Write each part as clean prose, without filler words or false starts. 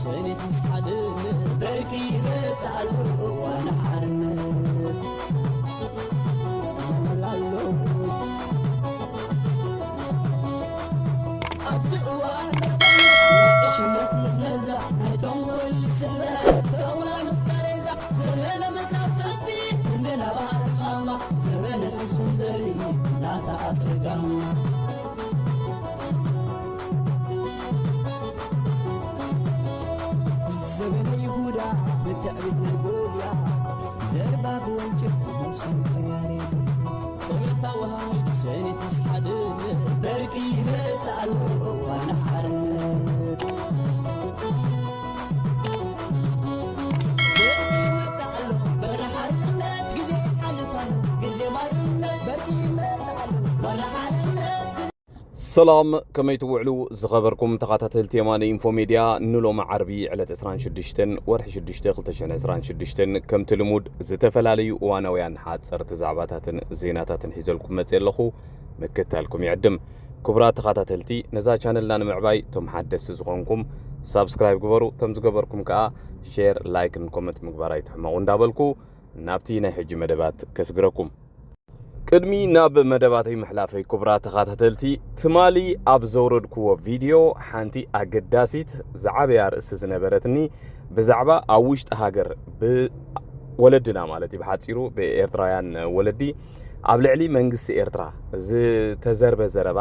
سنة مسحدن بركي بتعلو وانا حرن أبزقوا أهدف إشمت مزمزة نتم كل سنة دوا مسكرزة زمن مسافتي مننا بعرف ماما زمن سندري لا تعصر قاما زمن يهودا بالتأبيد نقوليا درباب وانجف ومسون خياري زمن توهاي سنة تسحدن بركي بتعلو وانا حرن بركي بتعلو وانا حرن قدي ألفان قزي مرن بركي بتعلو وانا حرن سلام كما يتوعلو زغبركم تقاتل تيماني انفو ميديا نلو مع عربي على تسران شدشتن ورح شدشتن قلتشن عسران شدشتن كم تلمود زتفلالي وانا ويان حاد صرت زعباتاتن زيناتاتن حيزلكم متسلخو مكتالكم يعدم كبرات تقاتلتي نزا channelنا نمعباي توم حدث زغونكم سبسكرايب قبرو تم زغبركم كا شير لايك كومنت مقبراي تحماون دابلكو نابتي نحج مدبات كسغركم قدمي ناب مدباتي محلافي كبرات تقاتلتي تمالي اب زوردكو فيديو حانتي اقداسيت زعابي ارس زنبرتني بزعبا اوشت هاجر بولدنا مالتي بحاصيرو بإيرترايان ولدي ابلعلي منግስት ኤርትራ ተዘርበ ዘረባ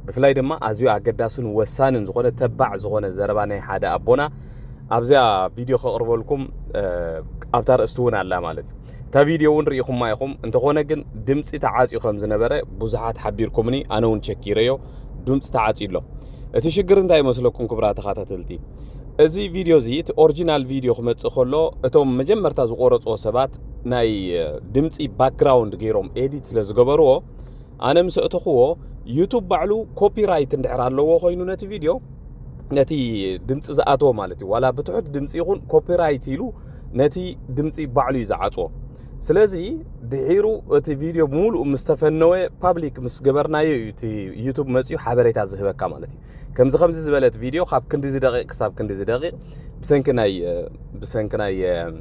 بفلاي دما ازيو اقداسون وسانن زغونه تبع زغونه زربا ناي حدا ابونا ابزا فيديو خقربلكم ابتار استون الله مالتي تا فيديو نريكم مايكم انت خونا كن دمصي تعاصيكم زنبره بوزحات حبيركمني انا ون تشكيريو دمص تعاصيلو اتي شجر انتاي مسلكم كبرات تخاتلتي ازي فيديو زيت اوريجينال فيديو خمص خلو اتوم مجمرتا زقورصو سبات ناي دمصي باك جراوند غيروم اديت لزغبرو انا مسأتخو يوتيوب بعلو كوبي رايت اندحر الله خوينو نتي فيديو نتي دمص زاتو مالتي ولا بتحط دمص يكون كوبي رايت يلو نتي دمصي بعلو يزعصو سلازي دحيرو اتي فيديو مولو مستفنوه بابليك مسغبرنايو يوتيوب مسيو حبريتا زهبكا مالتي كمز خمس زبلت فيديو خاب كندي دقيق حساب كندي دقيق بسنكناي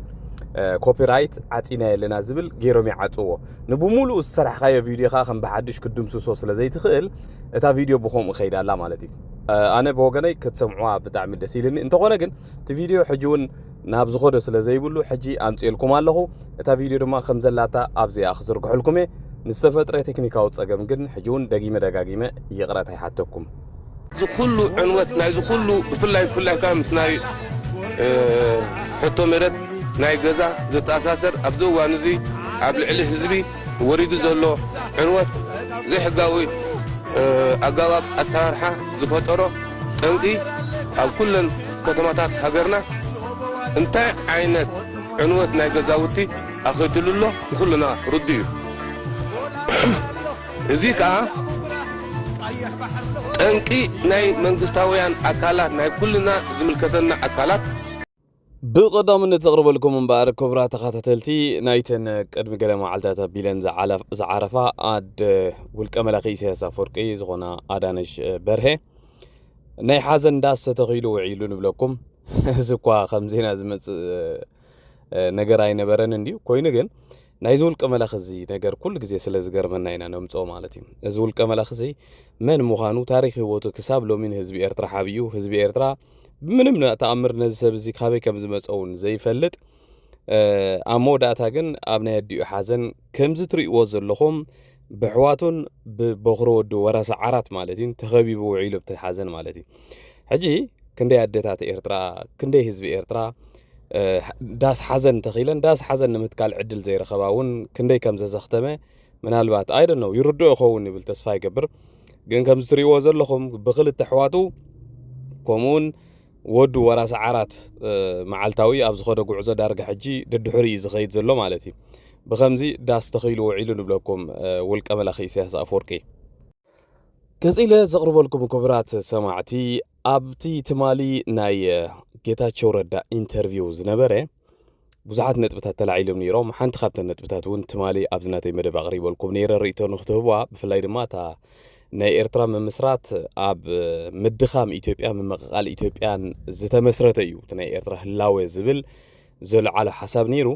كوبي رايت عطينا لنا زبل غيروم يعطوو نبمولو السرح خايا فيديو خا خم بحدش كدمسسو سلازي تخيل اتا فيديو بخوم خيدالا مالتي انا بوغناي كتسمعوا بتاع مدسيلني انت قونا كن تي فيديو حجون ناب زخود سلازي يبلو حجي امصيلكم اللهو اتا فيديو دما خمزلاتا ابزي اخزركحلكم نستفطر تكنيكاو صقم كن حجون دغيمه يقرات يحتكم ذو كله عنوت ناي ذو كله بفلاي كان مسناي حتو مرد ناي غزا زتاساسر ابزو وانزي ابل علي حزبي وريدو زلو عنوت زي حقاوي اقاواب السارحه زفطرو انتي اب كلن كتماتات هاجرنا انت عينت عنوت ناي غزاوتي اخيتلو كلنا رديو ذيكا انكي ناي منغستاويان اكالات ناي كلنا زملكتنا اكالات بقدام نتقرب لكم مبارك كبرى تخاتلتي نايتن قدم قلم عالتاتا بيلن زعرفا اد والكملقي سياسة فرقي زغنا ادانش برهي ناي حازن داس تتغيلو وعيلون بلكم زكوا خمزينا زمت نجر اي نبرن انديو كوينغن نايزول كملخزي نجر كل غزي سلازغر مناينا نمصو مالتي ازول كملخزي من مخانو تاريخي ووتو كساب لو من حزب ኤርትራ حبيو حزب ኤርትራ ምንም ተአምር ነዝሰብ እዚ ካበይ ከም ዝመጽውን ዘይፈልጥ አሞዳታ ግን ኣብናይ ዲኡ ሓዘን ከምዝ ትሪእዎ ዘለኹም ብሕዋቱን ብበኽሮ ወዲ ወራሳ ዓራት ማለት እዩ ተኸቢቡ ውዒሉ ብተሓዘን ማለት እዩ ሕጂ ክንደይ ኣደታት ኤርትራ ክንደይ ህዝቢ ኤርትራ ዳስ ሓዘን ተኺለን ዳስ ሓዘን ንምትካል ዕድል ዘይረኸባውን ክንደይ ከም ዘዘኽተመ ምናልባት አይ ዶንት ኖ ይርዶ ይኸውን ይብል ተስፋ ይገብር ግን ከምዝ ትሪእዎ ዘለኹም ብኽልተ ሕዋቱ ከምኡን ወዱ ወራሳ ዓራት መዓልታዊ ኣብ ዝኸደ ጉዕዞ ዳርጋ ሕጂ ድድሕሪ ዝኸይድ ዘሎ ማለት እዩ بخمزي داس تخيلو وعيلو نبلكم ولك ملخي سياسة أفوركي كزيلة زقرب لكم كبرات سماعتي أبتي تمالي ناي جيتاتشو ردا انترفيوز نبره بزحات نتبتات تلعيلم نيروم حانت خابت النتبتات وان تمالي أبزناتي مدبا غريب لكم نير الرئيتو نختبوا بفلاي دماتا ናይ ኤርትራ ምምስራት ኣብ ምድኻም ኢትዮጵያ ምምቕቃል ኢትዮጵያን ዝተመስረተ እዩ እቲ ናይ ኤርትራ ህላዌ ዝብል ዘለዓለ ሓሳብ ነይሩ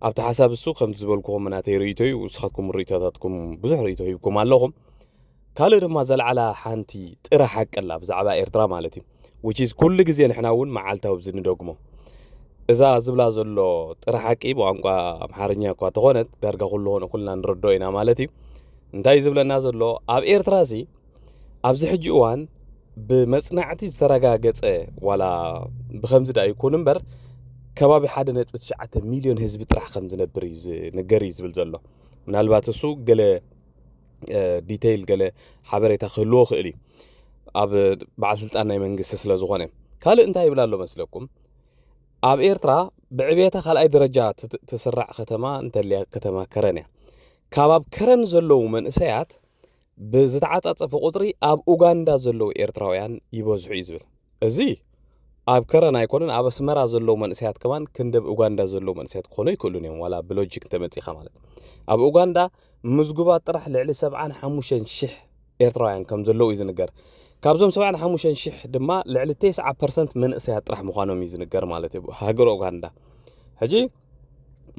ኣብቲ ሓሳብ እሱ ከም ዝበልኩኹም ናተይ ርእይቶ እዩ ንስኻትኩም ርእይቶታትኩም ብዙሕ ርእይቶ ሂብኩም ኣለኹም ካልእ ድማ ዘለዓላ ሓንቲ ጥረ ሓቂ ኣላ ብዛዕባ ኤርትራ ማለት እዩ which is ኩሉ ግዜ ንሕና እውን መዓልታዊ ዝንደግሞ እዛ ዝብላ ዘሎ ጥረ ሓቂ ብቋንቋ ኣምሓርኛ እኳ ተኾነት ዳርጋ ኩሉ ሆነ ኩልና ንረድኦ ኢና ማለት እዩ እንታይ ዝብለና ዘሎ ኣብ ኤርትራ እዚ ኣብዚ ሕጂ እዋን ብመጽናዕቲ ዝተረጋገጸ ዋላ ብከምዚ ዳ ይኩን እምበር ከባቢ 1.9 ሚልዮን ህዝቢ ጥራሕ ከም ዝነብር እዩ ዝንገር እዩ ዝብል ዘሎ ምናልባት እሱ ገለ ዲቴይል ገለ ሓበሬታ ክህልዎ ክእል እዩ ኣብ በዓል ስልጣን ናይ መንግስቲ ስለ ዝኾነ ካልእ እንታይ ይብላ ኣሎ መስለኩም ኣብ ኤርትራ ብዕብየታ ካልኣይ ደረጃ ትስራዕ ከተማ እንተልያ ከተማ ከረን እያ ካብ ከረን ዘለዉ መንእሰያት ብዝተዓጻጸፈ ቁጥሪ ኣብ ኡጋንዳ ዘለዉ ኤርትራውያን ይበዝሑ እዩ ዝብል እዚ ኣብ ከረን ኣይኮነን ኣብ ኣስመራ ዘለዉ መንእሰያት ከማን ክንደብ ኡጋንዳ ዘለዉ መንእሰያት ክኾኑ ይክእሉን እዮም ዋላ ብሎጂክ ተመጺኻ ማለት ኣብ ኡጋንዳ ምዝጉባት ጥራሕ ልዕሊ 75,000 ኤርትራውያን ከም ዘለዉ እዩ ዝንገር ካብዞም 75,000 ድማ ልዕሊ 9% መንእሰያት ጥራሕ ምዃኖም እዩ ዝንገር ማለት እዩ ሃገር ኡጋንዳ ሕጂ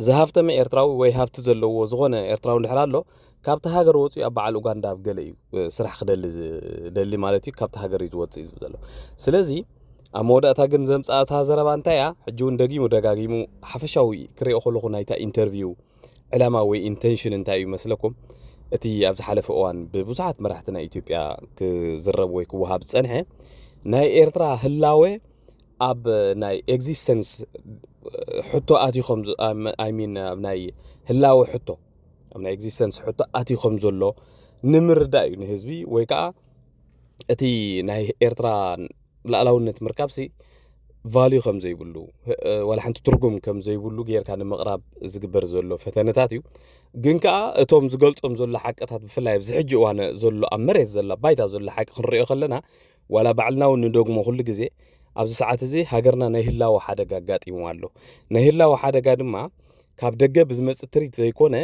ዝሃፍተመ ኤርትራዊ ወይ ሃብቲ ዘለዎ ዝኾነ ኤርትራዊ እንድሕር ኣሎ ካብቲ ሃገር ወፂኡ ኣብ በዓል ኡጋንዳ ኣብ ገለ እዩ ስራሕ ክደሊ ማለት እዩ ካብቲ ሃገር እዩ ዝወፅእ እዩ ዝብል ዘሎ ስለዚ ኣብ መወዳእታ ግን ዘምፃእታ ዘረባ እንታይ እያ ሕጂ እውን ደጋጊሙ ሓፈሻዊ ክሪኦ ከለኹ ናይታ ኢንተርቪው ዕላማ ወይ ኢንቴንሽን እንታይ እዩ መስለኩም እቲ ኣብ ዝሓለፈ እዋን ብብዙሓት መራሕቲ ናይ ኢትዮጵያ ክዝረብ ወይ ክወሃብ ዝፀንሐ ናይ ኤርትራ ህላዌ ኣብ ናይ ኤግዚስተንስ ሕቶ ኣትይኹም ኣይሚን ኣብ ናይ ህላዌ ሕቶ ኣብ ናይ ኤግዚስተንስ ሕቶ ኣትይኹም ዘሎ ንምርዳእ እዩ ንህዝቢ ወይ ከዓ እቲ ናይ ኤርትራ ላዕላውነት ምርካብሲ ቫልዩ ከም ዘይብሉ ወላ ሓንቲ ትርጉም ከም ዘይብሉ ጌርካ ንምቕራብ ዝግበር ዘሎ ፈተነታት እዩ ግን ከዓ እቶም ዝገልጾም ዘሎ ሓቅታት ብፍላይ ኣብዚ ሕጂ እዋን ዘሎ ኣብ መሬት ዘላ ባይታ ዘሎ ሓቂ ክንሪኦ ከለና ዋላ ባዕልና እውን ንደግሞ ኩሉ ግዜ ኣብዚ ሰዓት እዚ ሃገርና ናይ ህላዊ ሓደጋ ኣጋጢሙ ኣሎ ናይ ህላዊ ሓደጋ ድማ ካብ ደገ ብዝመጽእ ትርኢት ዘይኮነ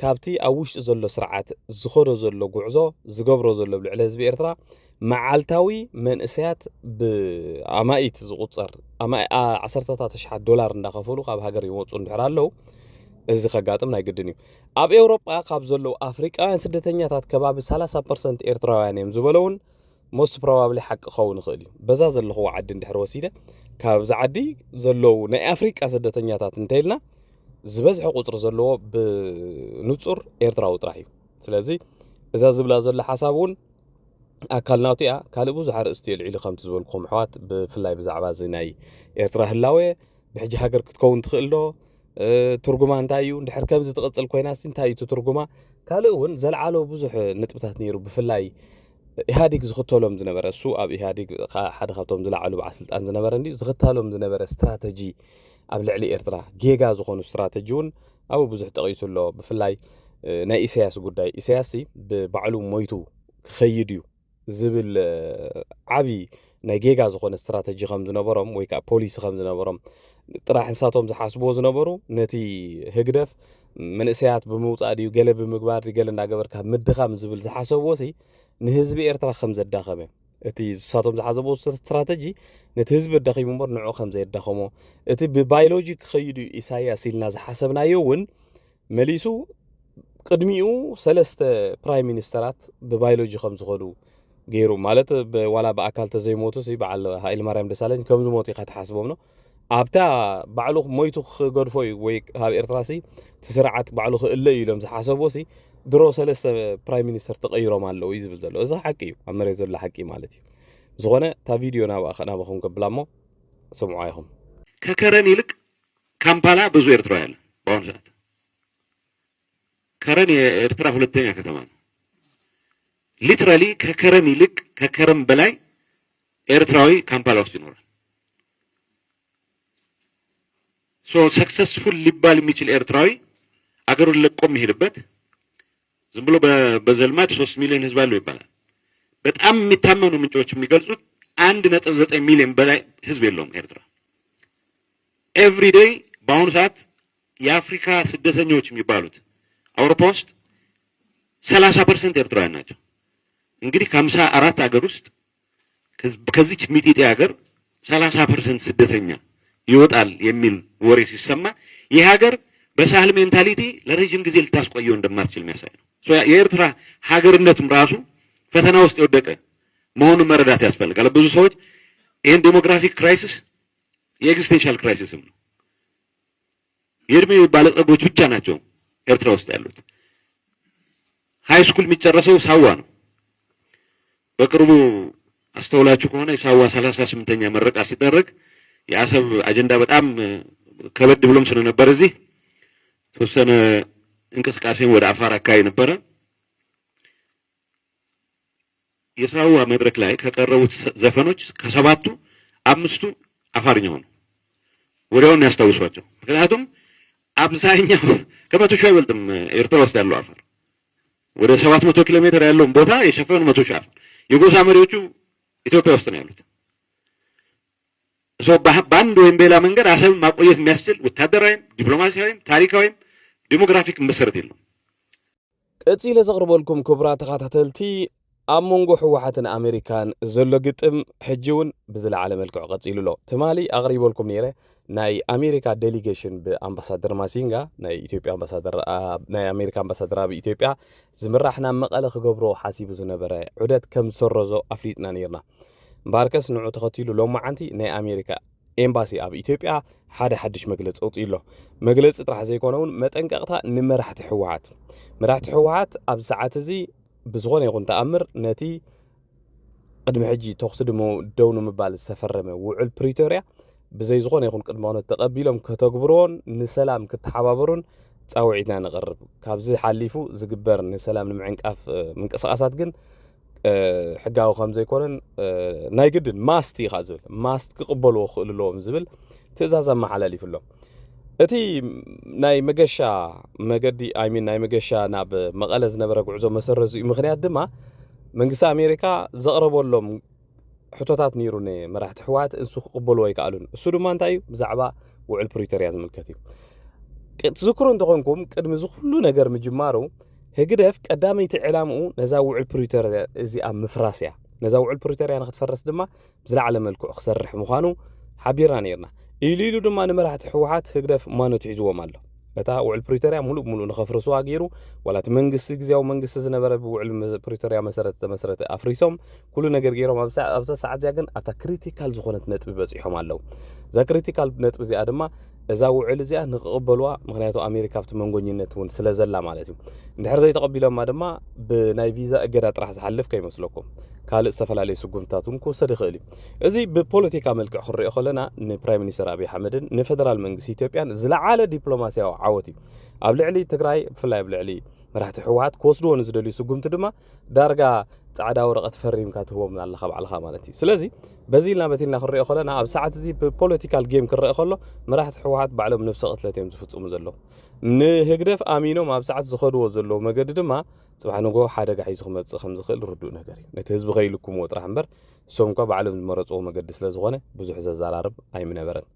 ካብቲ ኣብ ውሽጢ ዘሎ ስርዓት ዝኸዶ ዘሎ ጉዕዞ ዝገብሮ ዘሎ ብልዕሊ ህዝቢ ኤርትራ መዓልታዊ መንእሰያት ብኣማኢት ዝቁፀር ዓሰርተታት ሽሓት ዶላር እንዳኸፈሉ ካብ ሃገር ይወፁ እንድሕር ኣለዉ እዚ ከጋጥም ናይ ግድን እዩ ኣብ ኤውሮጳ ካብ ዘለዉ ኣፍሪቃውያን ስደተኛታት ከባቢ 30% ኤርትራውያን እዮም ዝበለውን ሞስት ፕሮባብሊ ሓቂ ክኸውን ይኽእል እዩ በዛ ዘለኽዎ ዓዲ እንድሕር ወሲደ ካብዚ ዓዲ ዘለዉ ናይ ኣፍሪቃ ስደተኛታት እንተኢልና ዝበዝሐ ቁፅሪ ዘለዎ ብንጹር ኤርትራዊ ጥራሕ እዩ ስለዚ እዛ ዝብላ ዘላ ሓሳብ እውን ኣካል ናውቲ እያ ካልእ ብዙሕ ኣርእስቲ የልዒሉ ከምቲ ዝበልኩም ኣሕዋት ብፍላይ ብዛዕባ እዚ ናይ ኤርትራ ህላዌ ብሕጂ ሃገር ክትከውን ትኽእል ዶ ትርጉማ እንታይ እዩ እንድሕር ከምዚ ትቕፅል ኮይናስ እንታይ እዩ ትርጉማ ካልእ እውን ዘለዓሎ ብዙሕ ንጥብታት ነይሩ ብፍላይ ኢህአዴግ ዝኽተሎም ዝነበረ እሱ ኣብ ኢህአዴግ ሓደ ካብቶም ዝለዓሉ በዓል ስልጣን ዝነበረ እንዲ ዝኽተሎም ዝነበረ ስትራተጂ ኣብ ልዕሊ ኤርትራ ጌጋ ዝኾኑ ስትራተጂ እውን ኣብኡ ብዙሕ ጠቒሱ ኣሎ ብፍላይ ናይ ኢሳያስ ጉዳይ ኢሳያስ ብባዕሉ ሞይቱ ክኸይድ እዩ ዝብል ዓብዪ ናይ ጌጋ ዝኾነ ስትራተጂ ከም ዝነበሮም ወይ ከዓ ፖሊሲ ከም ዝነበሮም ጥራሕ እንሳቶም ዝሓስብዎ ዝነበሩ ነቲ ህግደፍ መንእሰያት ብምውፃእ ድዩ ገለ ብምግባር ገለ እንዳገበርካ ምድኻም ዝብል ዝሓሰብዎ ሲ ንህዝቢ ኤርትራ ከም ዘዳኸመ እቲ ንሳቶም ዝሓሰብዎ ስትራተጂ ነቲ ህዝቢ ኣዳኺሙ እምበር ንዑ ከም ዘየዳኸሞ እቲ ብባዮሎጂ ክኸይዱ ኢሳያስ ኢልና ዝሓሰብናዮ እውን መሊሱ ቅድሚኡ 3 ፕራይም ሚኒስተራት ብባዮሎጂ ከም ዝኸዱ ገይሩ ማለት ዋላ በኣካል ተዘይሞቱ ሲ በዓል ሃይለማርያም ደሳለኝ ከም ዝሞቱ ኢኻ ትሓስቦም ነው ኣብታ ባዕሉ ሞይቱ ክገድፎ እዩ ወይ ኣብ ኤርትራ ሲ ትስርዓት ባዕሉ ክእለ እዩ ኢሎም ዝሓሰብዎ ሲ ድሮ 3 ፕራይም ሚኒስተር ተቐይሮም ኣለዉ እዩ ዝብል ዘሎ እዚ ሓቂ እዩ ኣብ መሬት ዘሎ ሓቂ ማለት እዩ ዝኾነ እታ ቪድዮ ናባኹም ከብላ እሞ ስምዑ ኢኹም ከከረን ይልቅ ካምፓላ ብዙ ኤርትራዊ አለ በአሁኑ ሰዓት ከረን የኤርትራ ሁለተኛ ከተማ ነው ሊትራሊ ከከረን ይልቅ ከከረን በላይ ኤርትራዊ ካምፓላ ውስጥ ይኖራል ሶ ሰክሰስፉል ሊባል የሚችል ኤርትራዊ አገሩን ለቆ የሚሄድበት ዝም ብሎ በዘልማድ 3 ሚሊዮን ህዝብ አለው ይባላል በጣም የሚታመኑ ምንጮች የሚገልጹት 1.9 ሚሊዮን በላይ ህዝብ የለውም ኤርትራ ኤቭሪ ዴይ በአሁኑ ሰዓት የአፍሪካ ስደተኞች የሚባሉት አውሮፓ ውስጥ 30% ኤርትራውያን ናቸው እንግዲህ ከ54 ሀገር ውስጥ ከዚች ሚጢጤ ሀገር 30% ስደተኛ ይወጣል የሚል ወሬ ሲሰማ ይህ ሀገር በሳህል ሜንታሊቲ ለረጅም ጊዜ ልታስቆየው እንደማትችል የሚያሳይ ነው። የኤርትራ ሀገርነትም ራሱ ፈተና ውስጥ የወደቀ መሆኑን መረዳት ያስፈልጋል። ብዙ ሰዎች ይህን ዴሞግራፊክ ክራይሲስ የኤግዚስቴንሻል ክራይሲስም ነው። የእድሜ ባለጸጎች ብቻ ናቸው ኤርትራ ውስጥ ያሉት። ሃይ ስኩል የሚጨረሰው ሳዋ ነው። በቅርቡ አስተውላችሁ ከሆነ የሳዋ 38ኛ መረቃ ሲደረግ የአሰብ አጀንዳ በጣም ከበድ ብሎም ስለነበር እዚህ ተወሰነ እንቅስቃሴም ወደ አፋር አካባቢ ነበረ። የሳዋ መድረክ ላይ ከቀረቡት ዘፈኖች ከ7ቱ 5ቱ አፋርኛ ሆኑ። ወዲያውኑ ያስታውሷቸው። ምክንያቱም አብዛኛው ከ100 ሺህ አይበልጥም ኤርትራ ውስጥ ያለው አፋር። ወደ 700 ኪሎ ሜትር ያለውን ቦታ የሸፈኑ 100 ሺህ አፋር። የጎሳ መሪዎቹ ኢትዮጵያ ውስጥ ነው ያሉት። በአንድ ወይም በሌላ መንገድ አሰብን ማቆየት የሚያስችል ወታደራዊም ዲፕሎማሲያዊም ታሪካዊም ዲሞግራፊክ መሰረት የለውም። ቀፂለ ዘቕርበልኩም ክቡራት ተኸታተልቲ ኣብ መንጎ ሕወሓትን ኣሜሪካን ዘሎ ግጥም ሕጂ እውን ብዝለዓለ መልክዑ ቀፂሉ ኣሎ። ትማሊ ኣቕሪበልኩም ነይረ ናይ ኣሜሪካ ዴሊጌሽን ብኣምባሳደር ማሲንጋ ናይ ኢትዮጵያ ኣምባሳደር ናይ ኣሜሪካ ኣምባሳደር ኣብ ኢትዮጵያ ዝምራሕ ናብ መቐለ ክገብሮ ሓሲቡ ዝነበረ ዑደት ከም ዝሰረዞ ኣፍሊጥና ነርና። እምበኣርከስ ንዑ ተኸቲሉ ሎማዓንቲ ናይ ኣሜሪካ ኤምባሲ ኣብ ኢትዮጵያ ሓደ ሓድሽ መግለፂ ኣውፅኡ ኣሎ። መግለፂ ጥራሕ ዘይኮነ እውን መጠንቀቕታ ንመራሕቲ ሕወሓት መራሕቲ ሕወሓት ኣብ ሰዓት እዚ ብዝኾነ ይኹን ተኣምር ነቲ ቅድሚ ሕጂ ተኽሲ ደው ንምባል ዝተፈረመ ውዕል ፕሪቶርያ ብዘይ ዝኾነ ይኹን ቅድመ ኩነት ተቐቢሎም ከተግብሮን ንሰላም ክትሓባበሩን ፃውዒትና ንቐርብ። ካብዚ ሓሊፉ ዝግበር ንሰላም ንምዕንቃፍ ምንቅስቓሳት ግን ሕጋዊ ከም ዘይኮነን ናይ ግድን ማስት ኢኻ ዝብል ማስት ክቕበልዎ ክኽእሉ ኣለዎም ዝብል ትእዛዝ ኣመሓላሊፉ ኣሎ። እቲ ናይ መገሻ መገዲ ኣይሚን ናይ መገሻ ናብ መቐለ ዝነበረ ጉዕዞ መሰረዚኡ ምክንያት ድማ መንግስቲ ኣሜሪካ ዘቕረበሎም ሕቶታት ነይሩ ንመራሕቲ ሕወሓት እንሱ ክቕበልዎ ኣይከኣሉን። እሱ ድማ እንታይ እዩ ብዛዕባ ውዕል ፕሪቶርያ ዝምልከት እዩ። ክትዝክሩ እንተኾንኩም ቅድሚ ዝኩሉ ነገር ምጅማሩ ህግደፍ ቀዳመይቲ ዕላምኡ ነዛ ውዕል ፕሪቶርያ እዚኣ ምፍራስ እያ። ነዛ ውዕል ፕሪቶርያ ንክትፈረስ ድማ ብዝለዓለ መልክዑ ክሰርሕ ምዃኑ ሓቢርና ነርና። ኢሉ ኢሉ ድማ ንመራሕቲ ሕወሓት ህግደፍ ማኖት ሒዝዎም ኣሎ። እታ ውዕል ፕሪቶርያ ሙሉእ ሙሉእ ንኸፍርስዋ ገይሩ ዋላት መንግስቲ ግዜያዊ መንግስቲ ዝነበረ ብውዕል ፕሪቶርያ መሰረት ዝተመስረተ ኣፍሪሶም ኩሉ ነገር ገይሮም ኣብዛ ሰዓት እዚኣ ግን ኣብታ ክሪቲካል ዝኾነት ነጥቢ በፂሖም ኣለዉ። እዛ ክሪቲካል ነጥቢ እዚኣ ድማ እዛ ውዕል እዚኣ ንክቕበልዋ ምክንያቱ ኣሜሪካ ኣብቲ መንጎኝነት እውን ስለ ዘላ ማለት እዩ። እንድሕር ዘይተቐቢሎማ ድማ ብናይ ቪዛ እገዳ ጥራሕ ዝሓልፍ ከይመስለኩም ካልእ ዝተፈላለዩ ስጉምትታት እውን ክወሰድ ይኽእል እዩ። እዚ ብፖለቲካ መልክዕ ክንሪኦ ከለና ንፕራይም ሚኒስተር ኣብይ ኣሕመድን ንፌደራል መንግስቲ ኢትዮጵያን ዝለዓለ ዲፕሎማስያዊ ዓወት እዩ። ኣብ ልዕሊ ትግራይ ብፍላይ ኣብ ልዕሊ መራሕቲ ሕወሓት ክወስድዎ ንዝደልዩ ስጉምቲ ድማ ዳርጋ ጻዕዳ ወረቐት ፈሪምካ ትህቦም ኣለኻ ባዕልኻ ማለት እዩ። ስለዚ በዚ ኢልና በቲ ኢልና ክንሪኦ ከለና ኣብ ሰዓት እዚ ብፖለቲካል ጌም ክረአ ከሎ መራሕቲ ሕወሓት ባዕሎም ነብሰ ቅትለት እዮም ዝፍፅሙ ዘለዉ። ንህግደፍ ኣሚኖም ኣብ ሰዓት ዝኸድዎ ዘለዉ መገዲ ድማ ጽባሕ ንጎ ሓደጋ ሒዙ ክመጽእ ከም ዝኽእል ርዱእ ነገር እዩ። ነቲ ህዝቢ ከይልኩምዎ ጥራሕ እምበር እሶም እኳ ባዕሎም ዝመረፅዎ መገዲ ስለ ዝኾነ ብዙሕ ዘዘራርብ ኣይምነበረን።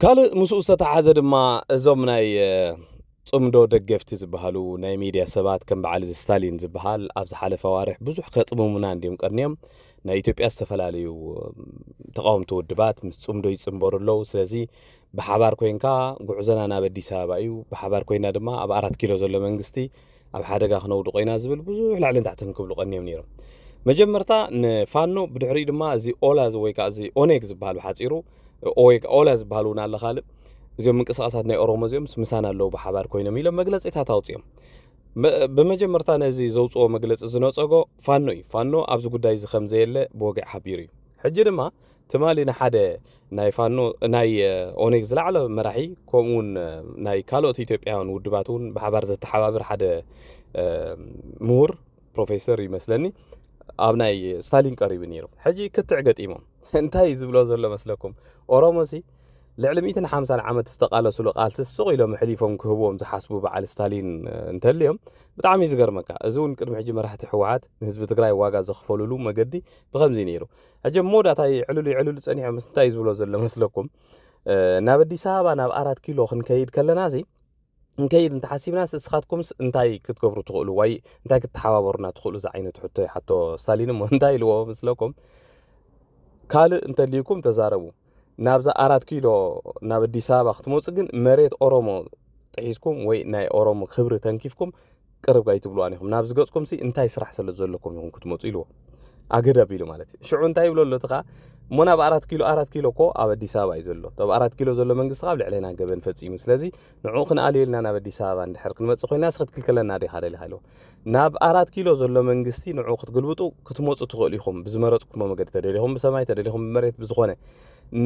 ካልእ ምስኡ ዝተተሓዘ ድማ እዞም ናይ ጽምዶ ደገፍቲ ዝበሃሉ ናይ ሚድያ ሰባት ከም በዓል ስታሊን ዝበሃል ኣብ ዝሓለፈ ኣዋርሕ ብዙሕ ከጽምሙና እንዲዮም ቀርኒዮም ናይ ኢትዮጵያ ዝተፈላለዩ ተቃውምቲ ውድባት ምስ ጽምዶ ይጽምበሩ ኣለዉ። ስለዚ ብሓባር ኮይንካ ጉዕዞና ናብ ኣዲስ ኣበባ እዩ፣ ብሓባር ኮይና ድማ ኣብ 4 ኪሎ ዘሎ መንግስቲ ኣብ ሓደጋ ክነውዱ ኮይና ዝብል ብዙሕ ላዕልን ታሕትን ክብሉ ቀኒዮም ነይሮም። መጀመርታ ንፋኖ ብድሕሪኡ ድማ እዚ ኦላ ወይ ከዓ እዚ ኦኔግ ዝበሃል ብሓፂሩ ኦላ ዝበሃል እውን ኣለ ካልእ እዚኦም ምንቅስቃሳት ናይ ኦሮሞ እዚኦም ምሳና ኣለዉ ብሓባር ኮይኖም ኢሎም መግለፂታት ኣውፅኦም። ብመጀመርታ ነዚ ዘውፅኦ መግለፂ ዝነፀጎ ፋኖ እዩ። ፋኖ ኣብዚ ጉዳይ እዚ ከም ዘየለ ብወግዕ ሓቢሩ እዩ። ሕጂ ድማ ትማሊ ንሓደ ናይ ፋኖ ናይ ኦኔግ ዝለዓለ መራሒ ከምኡውን ናይ ካልኦት ኢትዮጵያውያን ውድባት እውን ብሓባር ዘተሓባብር ሓደ ምሁር ፕሮፌሰር ይመስለኒ ኣብ ናይ ስታሊን ቀሪቡ ነይሩ። ሕጂ ክትዕ ገጢሞም እንታይ ዝብሎ ዘሎ መስለኩም ኦሮሞሲ ልዕሊ 150 ዓመት ዝተቃለሱሉ ቃልሲ ስቕ ኢሎም ሕሊፎም ክህብዎም ዝሓስቡ በዓል ስታሊን እንተልዮም ብጣዕሚ ዝገርመካ። እዚ እውን ቅድሚ ሕጂ መራሕቲ ሕወሓት ንህዝቢ ትግራይ ዋጋ ዘኽፈልሉ መገዲ ብከምዚ ነይሩ። ሕጂ ሞዳታይ ዕልሉ ፀኒሖም እንታይ ዝብሎ ዘሎ መስለኩም ናብ ኣዲስ ኣበባ ናብ 4 ኪሎ ክንከይድ ከለና ዚ እንከይድ እንተ ሓሲብና እስኻትኩምስ እንታይ ክትገብሩ ትኽእሉ ወይ እንታይ ክትሓባበሩና ትኽእሉ ዛ ዓይነት ሕቶ ሓቶ ሳሊን እንታይ ኢልዎ ምስለኩም ካልእ እንተልይኩም ተዛረቡ ናብዛ 4 ኪሎ ናብ አዲስ አበባ ክትመፁ ግን መሬት ኦሮሞ ጥሒስኩም ወይ ናይ ኦሮሞ ክብሪ ተንኪፍኩም ቅርብ ጋይ ትብሉዋን ኢኹም ናብ ዝገጽኩም ሲ እንታይ ስራሕ ስለ ዘለኩም ኢኹም ክትመፁ ኢልዎ ኣገዳብ ኢሉ ማለት እዩ ሽዑ እንታይ ይብሎ ኣሎ ትኻ ሞና ብ4 ኪሎ ኮ ኣብ አዲስ አበባ እዩ ዘሎ ተብ 4 ኪሎ ዘሎ መንግስቲ ካብ ልዕለና ገበን ፈጺሙ ስለዚ ንዑ ክንኣልየልና ናብ አዲስ አበባ እንድሕር ክንመጽ ኮይና ስኽትክልከለና ዲኻ ደሊ ሃሎ ናብ 4 ኪሎ ዘሎ መንግስቲ ንዑ ክትግልብጡ ክትመፁ ትኽእሉ ኢኹም ብዝመረጽኩም መንገዲ ተደሊኹም ብሰማይ ተደሊኹም ብመሬት ብዝኾነ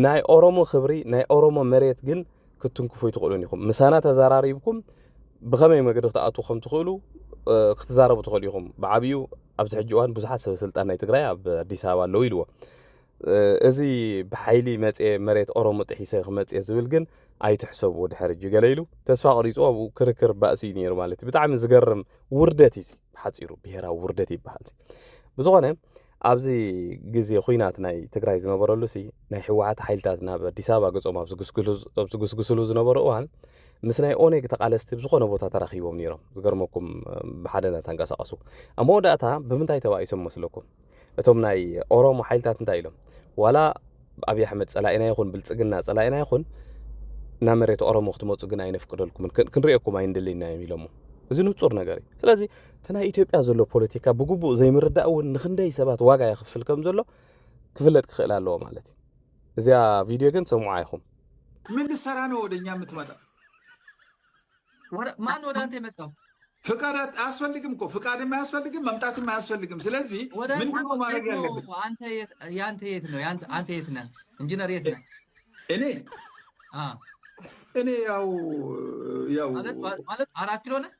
ናይ ኦሮሞ ክብሪ ናይ ኦሮሞ መሬት ግን ክትንክፉ ትኽእሉን ኢኹም ምሳና ተዘራሪብኩም ብኸመይ መገዲ ክትኣቱ ከም ትኽእሉ ክትዛረቡ ትኽእሉ ኢኹም ብዓብዩ ኣብዚ ሕጂ እዋን ብዙሓት ሰብ ስልጣን ናይ ትግራይ ኣብ አዲስ አበባ ኣለዉ ኢልዎ እዚ ብሓይሊ መጽ መሬት ኦሮሞ ጥሒሰ ክመጽ ዝብል ግን ኣይትሕሰቡ ድሕሪ ሕጂ ገለ ኢሉ ተስፋ ቀሪጹ ኣብኡ ክርክር ባእሲ ነይሩ ማለት ብጣዕሚ ዝገርም ውርደት እዩ ሓጺሩ ብሄራዊ ውርደት ይበሃል ብዝኾነ ኣብዚ ግዜ ኩናት ናይ ትግራይ ዝነበረሉ ሲ ናይ ሕወሓት ሓይልታት ናብ አዲስ አበባ ገጾም ኣብ ዝግስግስሉ ዝነበሩ እዋን ምስ ናይ ኦነግ ተቃለስቲ ዝኾነ ቦታ ተራኺቦም ነይሮም ዝገርመኩም ብሓደ ተንቀሳቐሱ ኣብ መወዳእታ ብምንታይ ተባኢሶም መስለኩም እቶም ናይ ኦሮሞ ሓይልታት እንታይ ኢሎም ዋላ ኣብይ ኣሕመድ ጸላኢና ይኹን ብልጽግና ጸላኢና ይኹን ናብ መሬት ኦሮሞ ክትመፁ ግን ኣይነፍቅደልኩም ክንሪአኩም ኣይንደለና ኢሎም እዚ ንጹር ነገር እዩ ስለዚ ተናይ ኢትዮጵያ ዘሎ ፖለቲካ ብግቡእ ዘይምርዳእ እውን ንኽንደይ ሰባት ዋጋ ይኽፍል ከም ዘሎ ክፍለጥ ክኽእል ኣለዎ ማለት እዩ እዚኣ ቪድዮ ግን ሰምዑ አይኹም ምን ልሰራ ነው ወደኛ የምትመጣ ማን ወደ አንተ የመጣው ፍቃድ አያስፈልግም እኮ ፍቃድም አያስፈልግም መምጣትም አያስፈልግም ስለዚህ ምን ነው ማድረግ ያለብን ያንተ የት ነው አንተ የት ነህ ኢንጂነር የት ነህ እኔ ያው ማለት 4 ኪሎ ነህ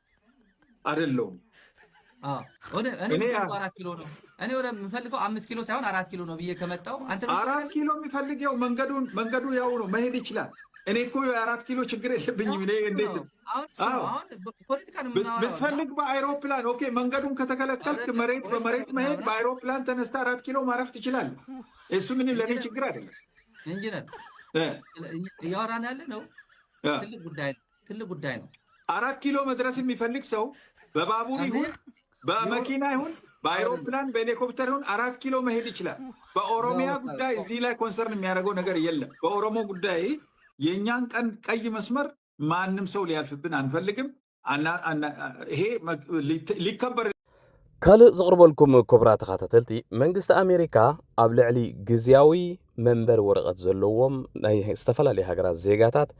አይደለም እኔ 4 ኪሎ ነው እኔ ወደ ምፈልገው 5 ኪሎ ሳይሆን 4 ኪሎ ነው ብዬ ከመጣው አንተ 4 ኪሎ የሚፈልገው መንገዱ ያው ነው መሄድ ይችላል እኔ እኮ የ4 ኪሎ ችግር የለብኝም እኔ እንዴት አሁን ፖለቲካ ነው ምናወራው ብትፈልግ በአይሮፕላን ኦኬ መንገዱን ከተከለከልክ መሬት በመሬት መሄድ በአይሮፕላን ተነስተ 4 ኪሎ ማረፍ ትችላለህ እሱ ምን ለኔ ችግር አይደለም ኢንጂነር ያወራን ያለ ነው ትልቅ ጉዳይ ነው 4 ኪሎ መድረስ የሚፈልግ ሰው በባቡር ይሁን በመኪና ይሁን በአይሮፕላን በሄሊኮፕተር ይሁን 4 ኪሎ መሄድ ይችላል በኦሮሚያ ጉዳይ እዚህ ላይ ኮንሰርን የሚያደርገው ነገር የለም በኦሮሞ ጉዳይ የኛን ቀይ መስመር ማንም ሰው ሊያልፍብን አንፈልግም ይሄ ሊከበር ካልእ ዝቕርበልኩም ክቡራ ተኸታተልቲ መንግስቲ ኣሜሪካ ኣብ ልዕሊ ግዝያዊ መንበር ወረቐት ዘለዎም ናይ ዝተፈላለዩ ሃገራት ዜጋታት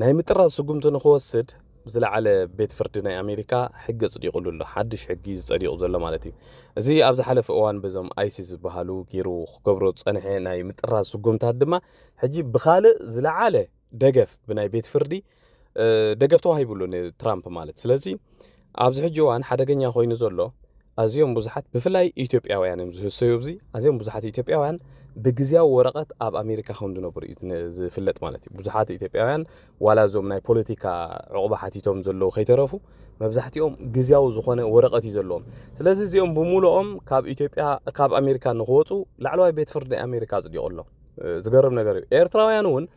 ናይ ምጥራዝ ስጉምቲ ንኽወስድ ዝለዓለ ቤት ፍርዲ ናይ ኣሜሪካ ሕጊ ጽዲቑሉ ኣሎ ሓድሽ ሕጊ ዝጸዲቑ ዘሎ ማለት እዩ እዚ ኣብ ዝሓለፈ እዋን በዞም ኣይሲስ ዝበሃሉ ጌሩ ክገብሮ ጸንሐ ናይ ምጥራዝ ስጉምታት ድማ ሕጂ ብኻልእ ዝለዓለ ደገፍ ብናይ ቤት ፍርዲ ደገፍ ተዋሂቡሉ ትራምፕ ማለት ስለዚ ኣብዚ ሕጂ እዋን ሓደገኛ ኮይኑ ዘሎ ኣዝዮም ብዙሓት ብፍላይ ኢትዮጵያውያን እዮም ዝህሰዩ ኣብዚ ኣዝዮም ብዙሓት ኢትዮጵያውያን ብግዝያዊ ወረቐት ኣብ ኣሜሪካ ከም ዝነብሩ እዩ ዝፍለጥ ማለት እዩ ብዙሓት ኢትዮጵያውያን ዋላ ዞም ናይ ፖለቲካ ዕቑባ ሓቲቶም ዘለዉ ከይተረፉ መብዛሕትኦም ግዝያዊ ዝኾነ ወረቐት እዩ ዘለዎም ስለዚ እዚኦም ብምሉኦም ካብ ኣሜሪካ ንኽወፁ ላዕለዋይ ቤት ፍርዲ ኣሜሪካ ጽዲቑ ኣሎ ዝገርም ነገር እዩ ኤርትራውያን እውን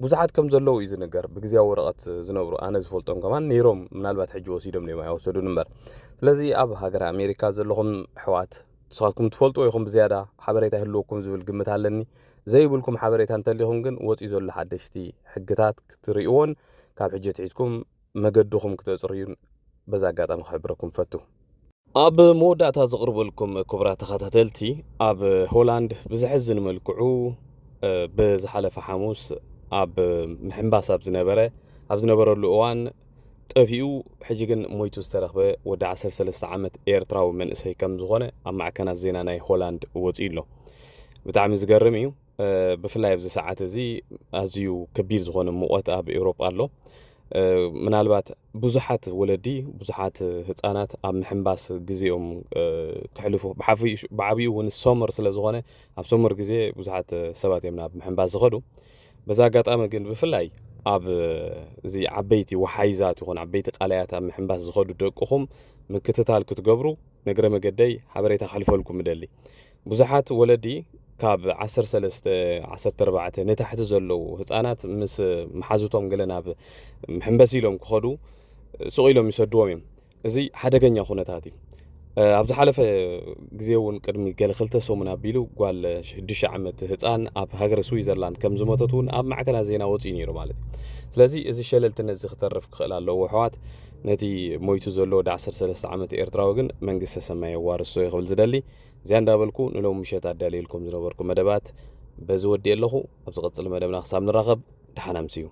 ብዙሓት ከም ዘለዉ እዩ ዝነገር ብግዝያዊ ወረቐት ዝነብሩ ኣነ ዝፈልጦም ከማን ነይሮም ምናልባት ሕጂ ወሲዶም ነይሮም ኣይወሰዱን እምበር ስለዚ ኣብ ሃገር ኣሜሪካ ዘለኹም ኣሕዋት ንስኻትኩም ትፈልጡ ኢኹም ብዝያዳ ሓበሬታ ይህልወኩም ዝብል ግምት ኣለኒ ዘይብልኩም ሓበሬታ እንተልይኹም ግን ወፂኡ ዘሎ ሓደሽቲ ሕግታት ክትርእይዎን ካብ ሕጂ ትሒዝኩም መገድኹም ክትፅርዩን በዛ ኣጋጣሚ ክሕብረኩም ፈቱ ኣብ መወዳእታ ዝቕርበልኩም ክቡራ ተኸታተልቲ ኣብ ሆላንድ ብዝሕዝን መልክዑ ብዝሓለፈ ሓሙስ ኣብ ምሕምባስ ኣብ ዝነበረሉ እዋን ጠፊኡ ሕጂ ግን ሞይቱ ዝተረኽበ ወዲ 13 ዓመት ኤርትራዊ መንእሰይ ከም ዝኾነ ኣብ ማዕከናት ዜና ናይ ሆላንድ ወፂኡ ኣሎ ብጣዕሚ ዝገርም እዩ ብፍላይ ኣብዚ ሰዓት እዚ ኣዝዩ ከቢድ ዝኾነ ሙቐት ኣብ ኤውሮጳ ኣሎ ምናልባት ብዙሓት ወለዲ ብዙሓት ህፃናት ኣብ ምሕምባስ ግዜኦም ክሕልፉ ብዓብዩ እውን ሶመር ስለ ዝኾነ ኣብ ሶመር ግዜ ብዙሓት ሰባት እዮም ናብ ምሕምባስ ዝኸዱ በዛ ኣጋጣሚ ግን ብፍላይ ኣብ እዚ ዓበይቲ ወሓይዛት ይኹን ዓበይቲ ቃላያት ኣብ ምሕምባስ ዝኸዱ ደቅኹም ምክትታል ክትገብሩ ነግረ መገደይ ሓበሬታ ከሕልፈልኩም ደሊ ብዙሓት ወለዲ ካብ 13 14 ነታሕቲ ዘለዉ ህፃናት ምስ መሓዙቶም ገለ ናብ ምሕምበስ ኢሎም ክኸዱ سقيلهم يسدوهم يوم زي حدا جنيا خونتاتي أبز حلف جزيون قدمي قال خلته سومنا بيلو قال شدش عمت هتان أب هاجر سويسرلاند كم زمتتون أب معكنا زينا وطيني رمالي سلازي إذا شلل تنزخ ترف خلال لو وحوات نتي مويتو زلو دعسر سلست عمت إيرتراوغن منجس سماي وارسوي قبل زدلي زين دابلكو نلو مشيت عدالي لكم زنبركم مدبات بزود ديالله أبز قصل مدبنا خصام نراقب دحنا مسيو